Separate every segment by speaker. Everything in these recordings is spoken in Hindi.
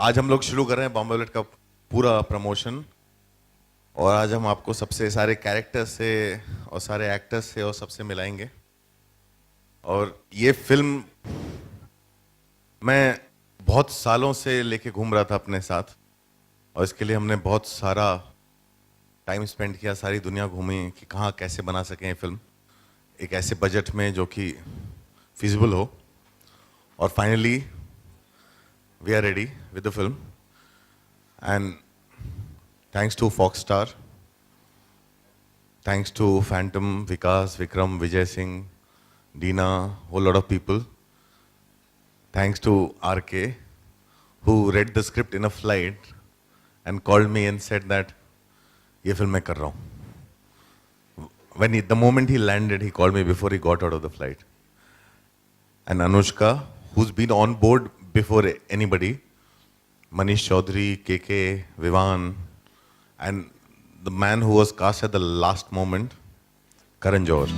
Speaker 1: आज हम लोग शुरू कर रहे हैं बॉम्बे बुलेट का पूरा प्रमोशन। और आज हम आपको सबसे सारे कैरेक्टर्स से और सारे एक्टर्स से और सबसे मिलाएंगे। और ये फिल्म मैं बहुत सालों से लेके घूम रहा था अपने साथ, और इसके लिए हमने बहुत सारा टाइम स्पेंड किया, सारी दुनिया घूमी कि कहाँ कैसे बना सकें ये फिल्म एक ऐसे बजट में जो कि फिजिबल हो। और finally we are ready with the film, and thanks to Foxstar, thanks to Phantom, Vikas, Vikram, Vijay Singh, Deena, whole lot of people. Thanks to RK, who read the script in a flight and called me and said that ये film मैं कर रहा हूँ. The moment he landed, he called me before he got out of the flight. And Anushka, who's been on board before anybody, Manish Chaudhary, KK, Vivan, and the man who was cast at the last moment, Karan Johar.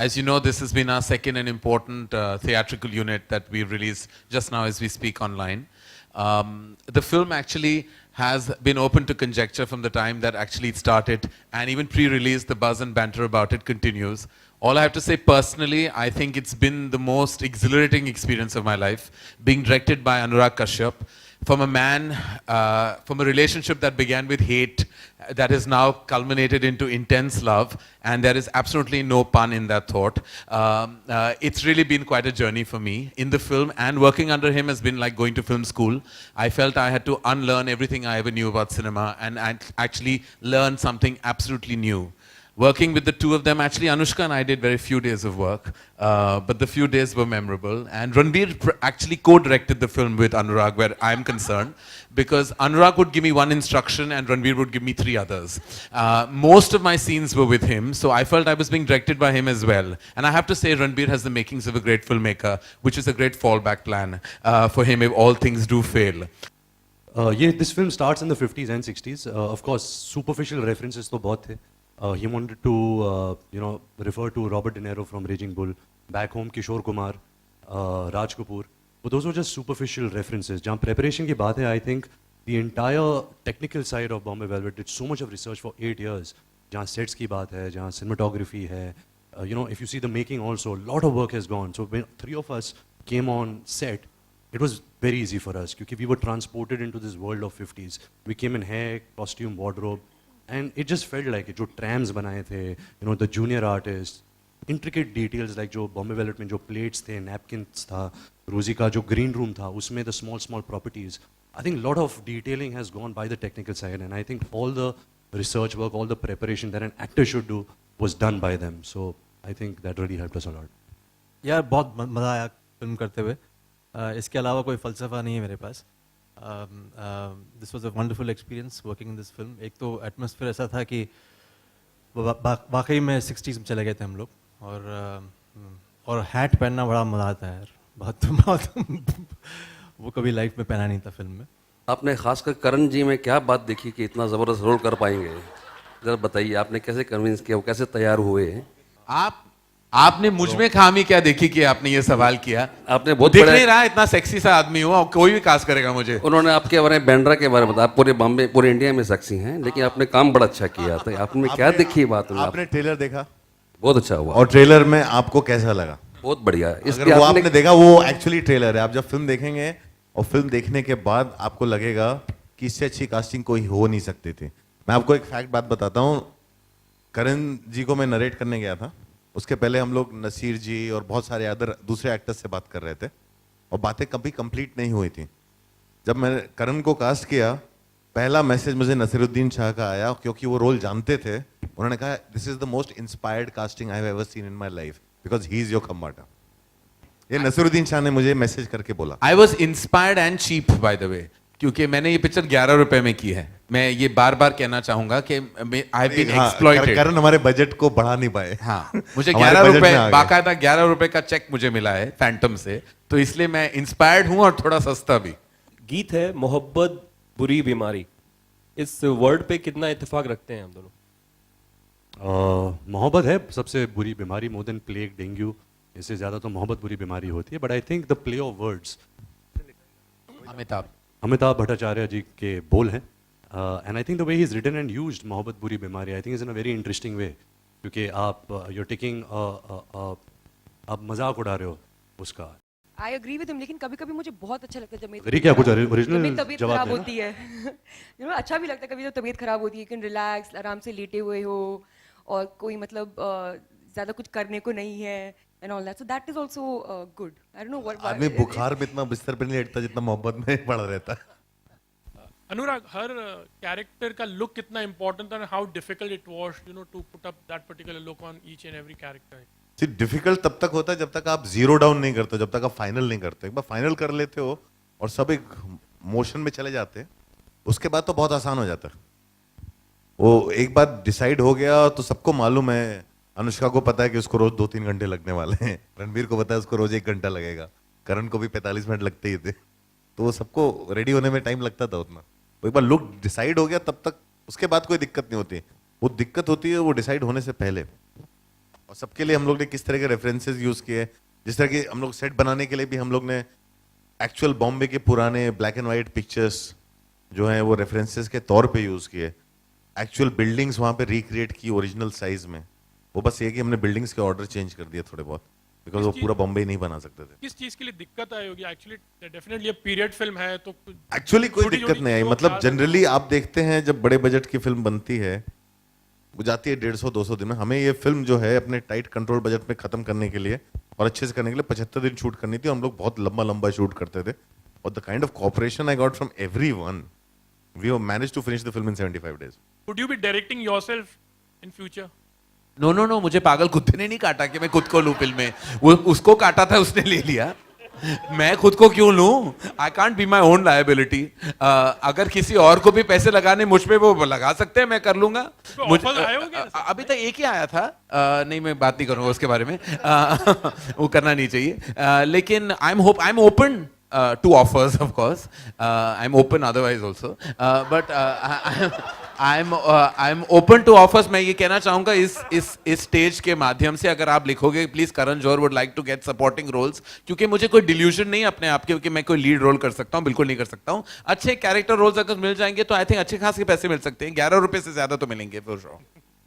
Speaker 2: As you know, this has been our second and important theatrical unit that we've released just now as we speak online. The film actually has been open to conjecture from the time that actually it started, and even pre-release, the buzz and banter about it continues. All I have to say personally, I think it's been the most exhilarating experience of my life, being directed by Anurag Kashyap, from a man, from a relationship that began with hate, that has now culminated into intense love, and there is absolutely no pun in that thought. It's really been quite a journey for me in the film, and working under him has been like going to film school. I felt I had to unlearn everything I ever knew about cinema and actually learn something absolutely new. Working with the two of them, actually Anushka and I did very few days of work, but the few days were memorable. And Ranbir actually co-directed the film with Anurag, where I'm concerned, because Anurag would give me one instruction and Ranbir would give me three others. Most of my scenes were with him, so I felt I was being directed by him as well. And I have to say, Ranbir has the makings of a great filmmaker, which is a great fallback plan for him if all things do fail.
Speaker 3: This film starts in the 50s and 60s. Of course, superficial references to both the. He wanted to, refer to Robert De Niro from Raging Bull, back home Kishore Kumar, Raj Kapoor. But those were just superficial references. Jहाँ preparation की बात है, I think the entire technical side of Bombay Velvet did so much of research for 8 years. जहाँ sets की बात है, जहाँ cinematography है, if you see the making also, a lot of work has gone. So when three of us came on set, it was very easy for us because we were transported into this world of 50s. We came in hair, costume, wardrobe. And it just felt like it. जो trams बनाए थे, the junior artists, intricate details like जो Bombay Velvet में जो plates थे, napkins था, Rosie का जो green room था, उसमें the small properties. I think a lot of detailing has gone by the technical side, and I think all the research work, all the preparation that an actor should do was done by them. So I think that really helped us a lot.
Speaker 4: यार बहुत मज़ा आया फिल्म करते हुए. इसके अलावा कोई फ़लसफ़ा नहीं है मेरे पास. This was a wonderful experience working in this film. एक तो एटमॉस्फेयर ऐसा था कि वाकई में 60s में चले गए थे हम लोग, और हैट पहनना बड़ा मज़ा आता है यार. बहुत वो कभी लाइफ में पहना नहीं था फिल्म में.
Speaker 5: आपने खासकर करण जी में क्या बात देखी कि इतना ज़बरदस्त रोल कर पाएंगे? जरा बताइए, आपने कैसे कन्विंस किया, वो कैसे तैयार हुए?
Speaker 2: आपने मुझ में खामी क्या देखी कि आपने ये सवाल किया?
Speaker 5: आपने बहुत
Speaker 2: दिख नहीं रहा इतना सेक्सी सा आदमी हुआ, कोई भी कास्ट करेगा मुझे.
Speaker 5: उन्होंने आपके बारे में, बैंड्रा के बारे में बताया. पूरे बॉम्बे, पूरे इंडिया में सेक्सी हैं, लेकिन आपने काम बड़ा अच्छा किया. तो आपने क्या देखी बात?
Speaker 1: आपने ट्रेलर देखा?
Speaker 5: बहुत अच्छा हुआ.
Speaker 1: और ट्रेलर में आपको कैसा लगा?
Speaker 5: बहुत बढ़िया.
Speaker 1: अगर वो आपने देखा, वो एक्चुअली ट्रेलर है. आप जब फिल्म देखेंगे और फिल्म देखने के बाद आपको लगेगा कि इससे अच्छी कास्टिंग कोई हो नहीं सकती थी. मैं आपको एक फैक्ट बात बताता हूँ. करण जी को मैं नरेट करने गया था. उसके पहले हम लोग नसीर जी और बहुत सारे दूसरे एक्टर्स से बात कर रहे थे, और बातें कभी कंप्लीट नहीं हुई थी. जब मैंने करण को कास्ट किया, पहला मैसेज मुझे नसीरुद्दीन शाह का आया, क्योंकि वो रोल जानते थे. उन्होंने कहा, this is the most inspired casting I have ever seen in my life because he is your Khambata. ये नसीरुद्दीन शाह ने मुझे मैसेज करके बोला.
Speaker 2: I was inspired and cheap by the way, क्योंकि मैंने ये पिक्चर 11 रुपए में की है. मैं ये बार बार कहना चाहूंगा कि आई हैव बीन
Speaker 1: हाँ,
Speaker 2: एक्सप्लॉइटेड।
Speaker 1: कारण हमारे बजट को बढ़ा नहीं पाए।
Speaker 2: हाँ, मुझे
Speaker 1: हमारे
Speaker 2: 11
Speaker 1: budget
Speaker 2: रुपए
Speaker 1: में आ गए।
Speaker 2: बाकायदा 11 रुपए का चेक मुझे मिला है फैंटम से, तो इसलिए मैं इंस्पायर्ड हूं और थोड़ा सस्ता भी।
Speaker 6: गीत है मोहब्बत बुरी बीमारी, इस वर्ड पे कितना इत्तेफाक रखते हैं हम दोनों?
Speaker 3: मोहब्बत है सबसे बुरी बीमारी, मोर देन प्लेग डेंगू, इससे ज़्यादा तो मोहब्बत बुरी बीमारी होती है। But I think the play of words, Amitabh Bhattacharya ji के बोल हैं, and I think the way he is written and used मोहब्बत बुरी बीमारी, I think is in a very interesting way, क्योंकि आप यू आर टेकिंग आप मजाक उड़ा रहे हो उसका।
Speaker 7: आई एग्री विद हिम, लेकिन कभी कभी मुझे बहुत अच्छा लगता है जब
Speaker 3: अरे क्या कुछ
Speaker 7: जब
Speaker 3: ओरिजिनल
Speaker 7: मेरी तबीयत
Speaker 3: जवाब
Speaker 7: खराब
Speaker 3: देना।
Speaker 7: होती है अच्छा भी लगता है कभी जब तबीयत खराब होती है, कैन रिलैक्स, आराम से लेटे हुए हो और कोई मतलब ज़्यादा कुछ करने को नहीं है and all that, so that is also good. I don't know what
Speaker 1: आदमी बुखार में इतना बिस्तर पे नहीं लेटता जितना मोहब्बत में पड़ा रहता है।
Speaker 8: अनुराग, हर कैरेक्टर का लुक कितना इम्पोर्टेंट था, how difficult it was you know to put up that particular look on each and every character.
Speaker 1: See, difficult तब तक होता है जब तक आप जीरो डाउन नहीं करते, जब तक आप फाइनल नहीं करते। एक बार फाइनल कर लेते हो और सब एक मोशन में चले जाते हैं, उसके बाद तो बहुत आसान हो जाता है। वो एक बार डिसाइड हो गया तो सबको मालूम है, अनुष्का को पता है कि उसको रोज 2-3 घंटे लगने वाले हैं, रणबीर को पता है उसको रोज 1 घंटा लगेगा, करण को भी 45 मिनट लगते ही थे, तो वो सबको रेडी होने में टाइम लगता था उतना। वो एक बार लुक डिसाइड हो गया तब तक उसके बाद कोई दिक्कत नहीं होती, वो दिक्कत होती है वो डिसाइड होने से पहले। और सबके लिए हम लोग ने किस तरह के रेफरेंसेस यूज किए, जिस तरह के हम लोग सेट बनाने के लिए भी हम लोग ने एक्चुअल बॉम्बे के पुराने ब्लैक एंड व्हाइट पिक्चर्स जो हैं वो रेफरेंसेस के तौर पे यूज किए, एक्चुअल बिल्डिंग्स वहाँ पे रिक्रिएट की ओरिजिनल साइज में। वो बस ये कि हमने बिल्डिंग्स के ऑर्डर चेंज कर दिए थोड़े बहुत, बिकॉज वो पूरा बॉम्बे ही नहीं बना सकते थे।
Speaker 8: किस चीज के लिए दिक्कत आई होगी? एक्चुअली डेफिनेटली पीरियड फिल्म है तो
Speaker 1: एक्चुअली कोई
Speaker 8: छोटी-
Speaker 1: दिक्कत
Speaker 8: छोटी
Speaker 1: नहीं आई,
Speaker 8: चीजों
Speaker 1: मतलब
Speaker 8: का-
Speaker 1: जनरली आप देखते हैं जब बड़े बजट की फिल्म बनती है वो जाती है 150-200 दिन में। हमें ये फिल्म जो है अपने टाइट कंट्रोल बजट में खत्म करने के लिए और अच्छे से करने के लिए 75 दिन शूट करनी थी। हम लोग बहुत लंबा लंबा शूट करते थे और the kind of cooperation I got from everyone, we have managed to finish the film in 75 days।
Speaker 8: Would you be directing yourself in future?
Speaker 2: No, मुझे पागल कुत्ते ने नहीं काटा कि मैं खुद को लूं फिल्म में, वो उसको काटा था उसने ले लिया, मैं खुद को क्यों लूं? I can't be my own liability. अगर किसी और को भी पैसे लगाने मुझ पे वो लगा सकते हैं, मैं कर लूंगा।
Speaker 8: offers आए होंगे?
Speaker 2: अभी तक एक ही आया था, नहीं मैं बात नहीं करूंगा उसके बारे में, वो करना नहीं चाहिए, लेकिन I am open to offers, of course. I'm open otherwise also, but I'm open to offers. मैं ये कहना चाहूँगा इस स्टेज के माध्यम से, अगर आप लिखोगे please Karan Johar would like to get supporting roles, क्योंकि मुझे कोई डिल्यूजन नहीं अपने आप के कि मैं कोई लीड रोल कर सकता हूँ, बिल्कुल नहीं कर सकता हूँ। अच्छे कैरेक्टर रोल्स अगर मिल जाएंगे तो आई थिंक अच्छे खास के पैसे मिल सकते हैं, 11 रुपए से ज्यादा तो मिलेंगे फॉर श्योर।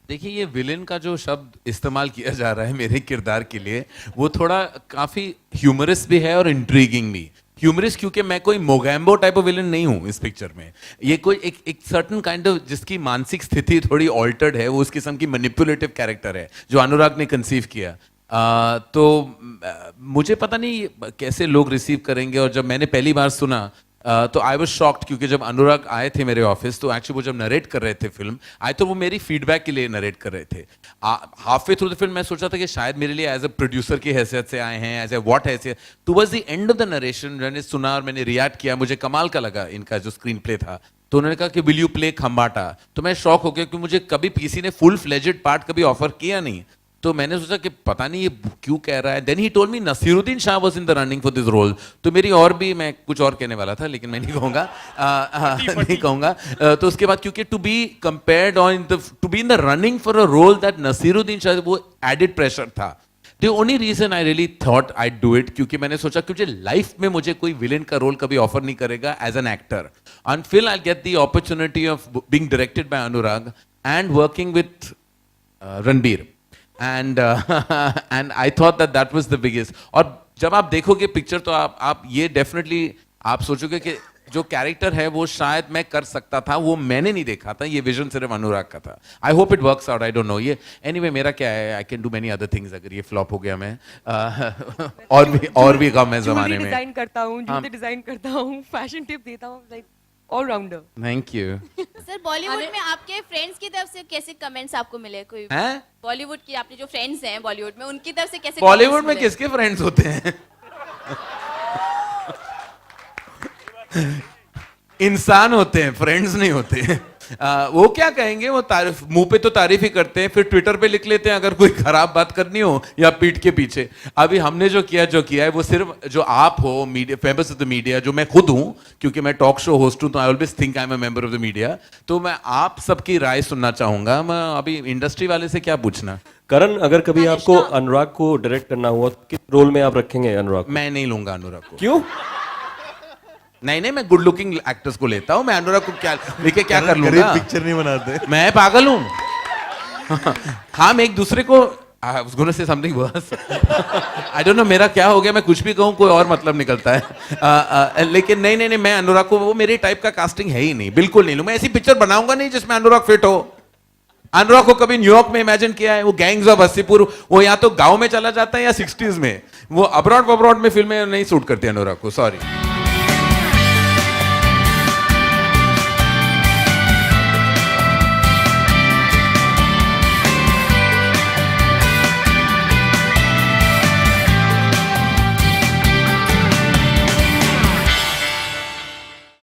Speaker 2: देखिए, ये विलेन का जो शब्द इस्तेमाल किया जा रहा है मेरे किरदार के लिए, वो थोड़ा काफी ह्यूमरस भी है और इंट्रीगिंग भी। ह्यूमरस क्योंकि मैं कोई मोगैम्बो टाइप ऑफ विलेन नहीं हूँ इस पिक्चर में, ये कोई एक सर्टन काइंड ऑफ जिसकी मानसिक स्थिति थोड़ी ऑल्टर्ड है, वो उस किस्म की मैनिपुलेटिव कैरेक्टर है जो अनुराग ने कंसीव किया। तो मुझे पता नहीं कैसे लोग रिसीव करेंगे, और जब मैंने पहली बार सुना तो आई वाज शॉक्ड, क्योंकि जब अनुराग आए थे मेरे ऑफिस तो एक्चुअली वो जब नरेट कर रहे थे फिल्म, आई तो वो मेरी फीडबैक के लिए नरेट कर रहे थे। Half way through the film मैं सोचा था कि शायद मेरे लिए एज अ प्रोड्यूसर की हैसियत से आए हैं, एज ए व्हाट हैसियत। Towards the end of the narration मैंने सुना और मैंने रिएक्ट किया, मुझे कमाल का लगा इनका जो स्क्रीन प्ले था। तो उन्होंने कहा कि विल यू प्ले खम्बाटा, तो मैं शॉक हो गया क्योंकि मुझे कभी किसी ने फुल फ्लेजेड पार्ट कभी ऑफर किया नहीं। तो मैंने सोचा कि पता नहीं ये क्यों कह रहा है। Then he told me Naseeruddin Shah was in the running for this role. तो मेरी और भी, मैं कुछ और कहने वाला था लेकिन मैं नहीं कहूँगा, नहीं कहूँगा। तो उसके बाद क्योंकि to be compared on to be in the running for a role that Naseeruddin Shah, वो एडिड प्रेशर था। The only reason I really thought I do it, क्योंकि मैंने सोचा कि मुझे लाइफ में मुझे कोई विलेन का रोल कभी ऑफर नहीं करेगा as an actor, until I get the opportunity of being directed by Anurag and working with Ranbir. And I thought that was the biggest. और जब आप देखोगे पिक्चर तो आप ये डेफिनेटली आप सोचोगे कि जो कैरेक्टर है वो शायद मैं कर सकता था, वो मैंने नहीं देखा था, ये विजन सिर्फ अनुराग का था। I hope it works out, I don't know. ये एनीवे मेरा क्या है, I can do many other things. अगर ये फ्लॉप हो गया मैं और भी कम है जमाने में।
Speaker 7: डिजाइन करता हूँ, जूते डिजाइन करता हूँ, फैशन टिप देता हूँ, like all rounder.
Speaker 2: Thank you.
Speaker 9: Sir, Bollywood में आपके फ्रेंड्स की तरफ से कैसे कमेंट्स आपको मिले? कोई
Speaker 2: हैं?
Speaker 9: बॉलीवुड की आपने जो फ्रेंड्स हैं बॉलीवुड में, उनकी तरफ से कैसे
Speaker 2: बॉलीवुड
Speaker 9: comments
Speaker 2: में
Speaker 9: मिले?
Speaker 2: किसके फ्रेंड्स होते हैं? इंसान होते हैं, फ्रेंड्स नहीं होते हैं। वो क्या कहेंगे, वो तारीफ मुंह पे तो तारीफ ही करते हैं, फिर ट्विटर पे लिख लेते हैं अगर कोई खराब बात करनी हो या पीठ के पीछे। अभी हमने जो किया है वो सिर्फ जो आप हो media, famous of the media, जो मैं खुद हूं, क्योंकि मैं टॉक शो होस्ट हूं तो I always think I am a member of the media, तो मैं आप सबकी राय सुनना चाहूंगा। मैं अभी इंडस्ट्री वाले से क्या पूछना।
Speaker 6: करण, अगर कभी आपको अनुराग को डायरेक्ट करना हुआ तो किस रोल में आप रखेंगे अनुराग को?
Speaker 2: मैं नहीं लूंगा अनुराग को।
Speaker 6: क्यों?
Speaker 2: नहीं, मैं गुड लुकिंग एक्टर्स को लेता हूं, मैं अनुराग को क्या लेके क्या कर लूंगा?
Speaker 1: पिक्चर नहीं बनाते।
Speaker 2: मैं पागल हूं। हम एक दूसरे को I was going to say something worse. I don't know मेरा क्या हो गया, मैं कुछ भी कहूँ कोई और मतलब निकलता है। लेकिन नहीं, मैं अनुराग को, वो मेरे टाइप का कास्टिंग है ही नहीं, बिल्कुल नहीं लूँ। मैं ऐसी पिक्चर बनाऊंगा नहीं जिसमें अनुराग फिट हो। अनुराग को कभी न्यूयॉर्क में इमेजिन किया है? वो गैंग्स ऑफ हसीपुर, वो या तो गांव में चला जाता है या 60s में। वो अब्रॉड में फिल्में नहीं सूट करती अनुराग को, सॉरी।